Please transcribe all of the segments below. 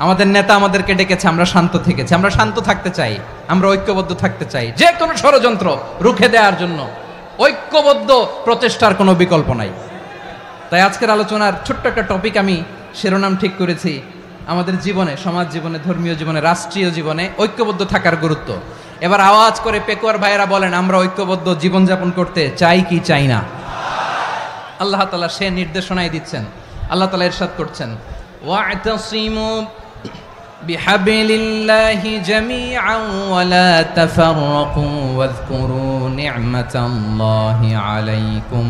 আমাদের নেতা আমাদেরকে ডেকেছে, আমরা শান্ত থেকেছি। আমরা শান্ত থাকতে চাই, আমরা ঐক্যবদ্ধ থাকতে চাই, যে কোনো ষড়যন্ত্র রুখে দেওয়ার জন্য ঐক্যবদ্ধ প্রচেষ্টার কোনো বিকল্প নাই। তাই আজকের আলোচনার ছোট্ট একটা টপিক আমি শিরোনাম ঠিক করেছি, আমাদের জীবনে, সমাজ জীবনে, ধর্মীয় জীবনে, রাষ্ট্রীয় জীবনে ঐক্যবদ্ধ থাকার গুরুত্ব। এবার আওয়াজ করে পেকুয়ার ভাইয়েরা বলেন, আমরা ঐক্যবদ্ধ জীবনযাপন করতে চাই কি চাই না? আল্লাহ তাআলা সে নির্দেশনাই দিচ্ছেন। আল্লাহ তাআলা ইরশাদ করছেন, ওয়া'তাসিমু বিহাবলিল্লাহি জামিআন ওয়া লা তাফাররাকু ওয়াযকুরু নি'মাতাল্লাহি আলাইকুম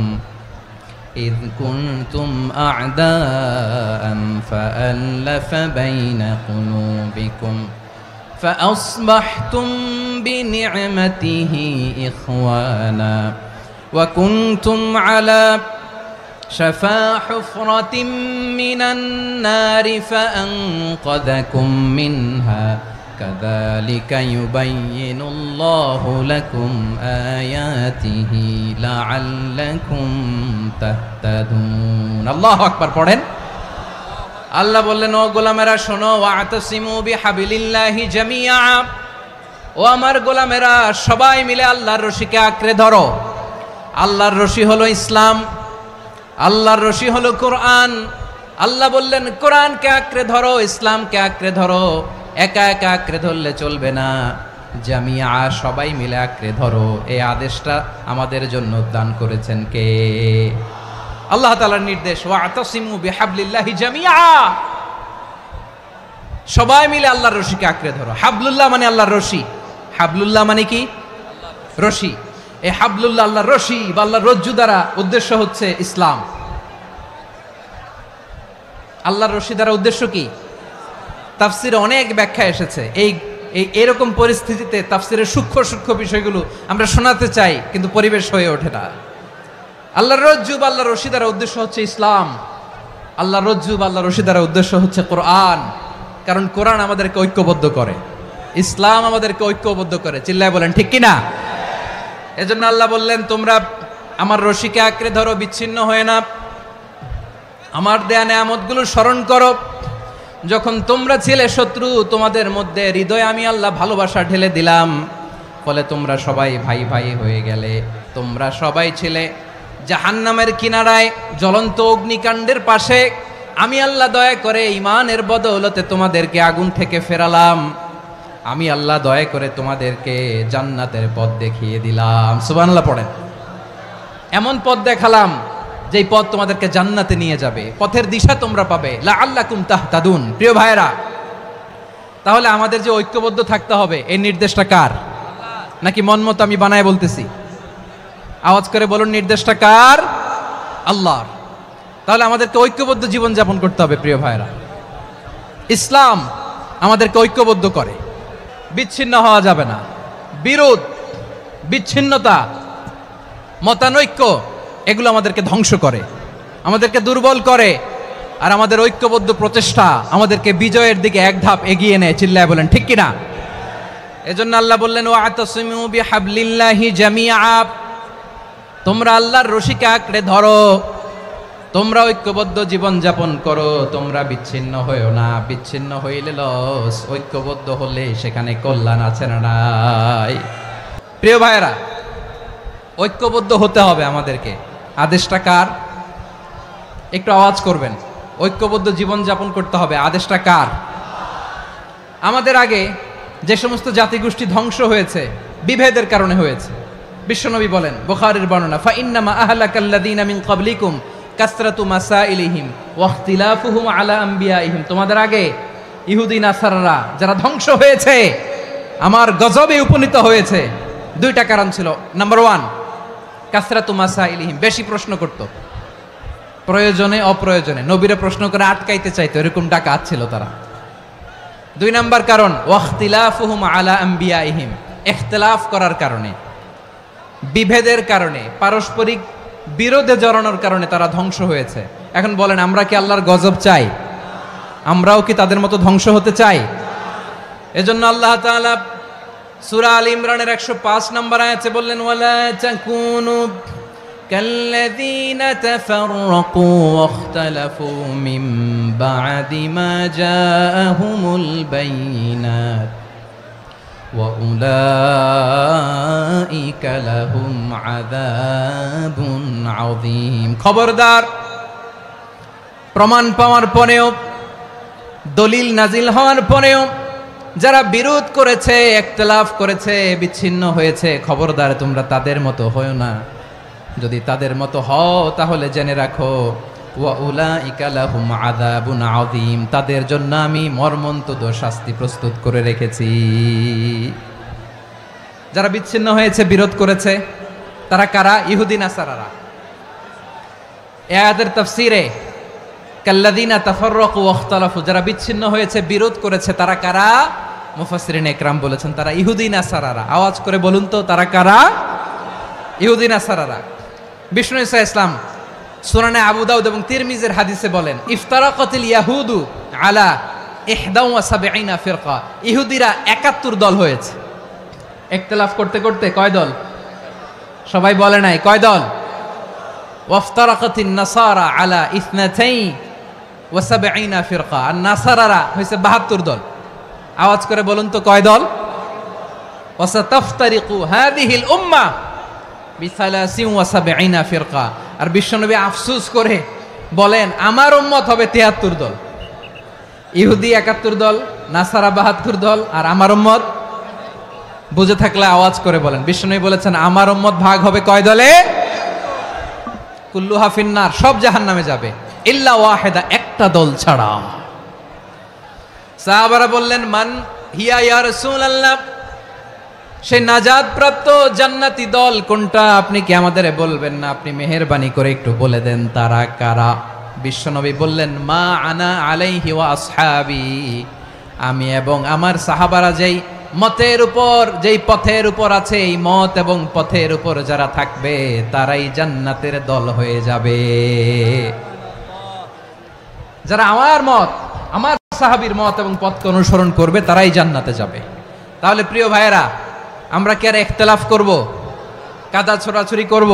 إذ كنتم أعداء فألف بين قلوبكم فأصبحتم بنعمته إخوانا وكنتم على شفا حفرة من النار فأنقذكم منها كذلك يبين الله لكم آياته لعلكم تهتدون الله أكبر পড়েন। আল্লাহ বললেন, ও গোলামেরা শোনো, ওয়া'তাসিমু বিহাবলিল্লাহি জামিআ, ও আমার গোলামেরা সবাই মিলে আল্লাহর রশিকে আঁকড়ে ধরো। আল্লাহর রশি হলো ইসলাম, আল্লাহর রশি হলো কোরআন। আল্লাহ বললেন, কোরআনকে আঁকড়ে ধরো, ইসলামকে আঁকড়ে ধরো। একা একা আঁকড়ে ধরলে চলবে না, জামিয়া, সবাই মিলে আঁকড়ে ধরো। এই আদেশটা আমাদের জন্য দান করেছেন কে? আল্লাহ তাআলার নির্দেশ, ওয়া'তাসিমু বিহাবলিল্লাহি জামিআ, সবাই মিলে আল্লাহর রশিকে আঁকড়ে ধরো। হাবলুল্লাহ মানে আল্লাহর রশি। হাবলুল্লাহ মানে কি? রশি। এই হাবলুল্লাহ, আল্লাহর রশি বা আল্লাহর রজ্জু দ্বারা উদ্দেশ্য হচ্ছে ইসলাম। আল্লাহর রশি দ্বারা উদ্দেশ্য কি? তাফসিরে অনেক ব্যাখ্যা এসেছে। এরকম পরিস্থিতিতে তাফসিরের সূক্ষ্ম সূক্ষ্ম বিষয়গুলো আমরা শোনাতে চাই, কিন্তু পরিবেশ হয়ে ওঠে না। আল্লাহর রজ্জু বা আল্লাহর রশি দ্বারা উদ্দেশ্য হচ্ছে ইসলাম। আল্লাহর রজ্জু বা আল্লাহর রশি দ্বারা উদ্দেশ্য হচ্ছে কোরআন, কারণ কোরআন আমাদেরকে ঐক্যবদ্ধ করে, ইসলাম আমাদেরকে ঐক্যবদ্ধ করে। চিল্লায় বলেন ঠিক কিনা? এজন্য আল্লাহ বললেন, তোমরা আমার রশিকে আঁকড়ে ধরো, বিচ্ছিন্ন হয়ে না। আমার দেয়া নেয়ামতগুলো স্মরণ করো। যখন তোমরা ছিলে শত্রু, তোমাদের মধ্যে হৃদয়ে আমি আল্লাহ ভালোবাসা ঢেলে দিলাম, ফলে তোমরা সবাই ভাই ভাই হয়ে গেলে। তোমরা সবাই ছিলে জাহান্নামের কিনারায়, জ্বলন্ত অগ্নিকাণ্ডের পাশে। আমি আল্লাহ দয়া করে ঈমানের বদৌলতে তোমাদেরকে আগুন থেকে ফেরালাম। আমি আল্লাহ দয়া করে তোমাদেরকে জান্নাতের পথ দেখিয়ে দিলাম। সুবহানাল্লাহ পড়েন। এমন পথ দেখালাম যেই পথ তোমাদেরকে জান্নাতে নিয়ে যাবে, পথের দিশা তোমরা পাবে। লাআল্লাকুম তাহতাদুন। প্রিয় ভাইরা, তাহলে আমাদের যে ঐক্যবদ্ধ থাকতে হবে, এই নির্দেশটা কার? নাকি মন মতো আমি বানায় বলতেছি? আওয়াজ করে বলুন, নির্দেশটা কার? আল্লাহর। তাহলে আমাদেরকে ঐক্যবদ্ধ জীবন যাপন করতে হবে। প্রিয় ভাইরা, ইসলাম আমাদেরকে ঐক্যবদ্ধ করে, বিচ্ছিন্ন হওয়া যাবে না। বিরোধ, বিচ্ছিন্নতা, মতানৈক্য, এগুলো আমাদেরকে ধ্বংস করে, আমাদেরকে দুর্বল করে। আর আমাদের ঐক্যবদ্ধ প্রচেষ্টা আমাদেরকে বিজয়ের দিকে এক ধাপ এগিয়ে নেয়। চিল্লায় বলেন ঠিক কিনা? এজন্য আল্লাহ বললেন, ওয়া'তাসিমু বিহাবলিল্লাহি জামিআ, তোমরা আল্লাহর রশিকে আঁকড়ে ধরো, তোমরা ঐক্যবদ্ধ জীবন যাপন করো, তোমরা বিচ্ছিন্ন হইও না। বিচ্ছিন্ন হইলে লস, ঐক্যবদ্ধ হলে সেখানে কল্যাণ আছে না নাই? প্রিয় ভাইয়েরা, ঐক্যবদ্ধ হতে হবে আমাদেরকে। আদেশটা কার? একটু আওয়াজ করবেন। ঐক্যবদ্ধ জীবন যাপন করতে হবে, আদেশটা কার? আমাদের আগে যে সমস্ত জাতিগোষ্ঠী ধ্বংস হয়েছে, বিভেদের কারণে হয়েছে। বিশ্বনবী বলেন, বুখারীর বর্ণনা, ফাইন্নামা আহলাকাল্লাযীনা মিন ক্বাবলিকুম কাসরাতু মাসাইলিহিম ওয়া ইখতিলাফুহুম আলা আম্বিয়াইহিম। তোমাদের আগে ইহুদি নাসারারা যারা ধ্বংস হয়েছে, আমার গজবে উপনীত হয়েছে, দুইটা কারণ ছিল। নাম্বার 1, কাসরাতু মাসাইলিহিম, বেশি প্রশ্ন করত, প্রয়োজনে অপ্রয়োজনে নবীরে প্রশ্ন করে আটকাইতে চাইতো, এরকম ডাকাত ছিল তারা। 2 নাম্বার কারণ, ওয়া ইখতিলাফুহুম আলা আম্বিয়াইহিম, ইখতিলাফ করার কারণে, বিভেদের কারণে, পারস্পরিক বিরোধে জড়ানোর কারণে তারা ধ্বংস হয়েছে। এখন বলেন, আমরা কি আল্লাহর গজব চাই? আমরাও কি তাদের মতো ধ্বংস হতে চাই? এজন্য আল্লাহ তাআলা সূরা আল ইমরানের 105 নম্বর আয়াতে বললেন, ওয়ালা তাকুনু كالذين تفرقوا واختلفوا من بعد ما جاءهم البينات وأولئك لهم عذاب عظيم খবরদার প্রমাণ পাওয়ার পরেও দলিল নাজিল হওয়ার পরেও যারা বিরোধ করেছে ইখতিলাফ করেছে বিচ্ছিন্ন হয়েছে খবরদার তোমরা তাদের মতো হয়ো না যদি তাদের মতো হও তাহলে জেনে রাখো ওয়া উলাইকা লাহুম আযাবুন আযীম তাদের জন্য আমি মর্মন্তুদ শাস্তি প্রস্তুত করে রেখেছি যারা বিচ্ছিন্ন হয়েছে বিরোধ করেছে তারা কারা ইহুদি নাসারারা এই আয়াতের তাফসীরে কাল্লাযীনা তাফাররাকু ওয়াখতালাফু যারা বিচ্ছিন্ন হয়েছে বিরোধ করেছে তারা কারা মুফাসসিরিন ইকরাম বলেছেন তারা ইহুদি নাসারারা আওয়াজ করে বলুন তো তারা কারা ইহুদি নাসারারা বিষ্ণু ঈসা ইসলাম সুনানে আবু দাউদ এবং তিরমিজির হাদিসে বলেন ইফতারাকাতিল ইয়াহুদু আলা 71 ফিরকা ইহুদিরা 71 দল হয়েছে ইখতিলাফ করতে করতে কয় দল সবাই বলে নাই কয় দল ওয়াফতারাকাতিন নাসারা আলা 72 ফিরকা আর নাসারারা হইছে 72 দল আওয়াজ করে বলুন তো কয় দল ওয়াসাতাফতারিকু হাদিহিল উম্মাহ বি73 ফিরকা আর বিশ্বনবী আফসোস করে বলেন আমার উম্মত হবে 73 দল ইহুদি 71 দল নাসারা 72 দল আর আমার উম্মত বুঝে থাকলে আওয়াজ করে বলেন বিশ্বনবী বলেছেন আমার উম্মত ভাগ হবে কয় দলে কুল্লুহা ফিন্নার সব জাহান্নামে যাবে ইল্লা ওয়াহিদা একটা দল ছাড়া সাহাবারা বললেন মান হিয়া ইয়া রাসূলুল্লাহ সেই নাজাত প্রাপ্ত জান্নাতি দল কোনটা আপনি কি আমাদের বলবেন না আপনি মেহেরবানি করে একটু বলে দেন তারা কারা বিশ্বনবী বললেন মা আনা আলাইহি ওয়া আসহাবি আমি এবং আমার সাহাবারা যেই মতের উপর যেই পথের উপর আছে এই মত এবং পথের উপর যারা থাকবে তারাই জান্নাতের দল হয়ে যাবে যারা আমার মত আমার সাহাবীর মত এবং পথকে অনুসরণ করবে তারাই জান্নাতে যাবে তাহলে প্রিয় ভাইয়েরা আমরা কি আর ইখতিলাফ করব কাদা ছোড়াছুরি করব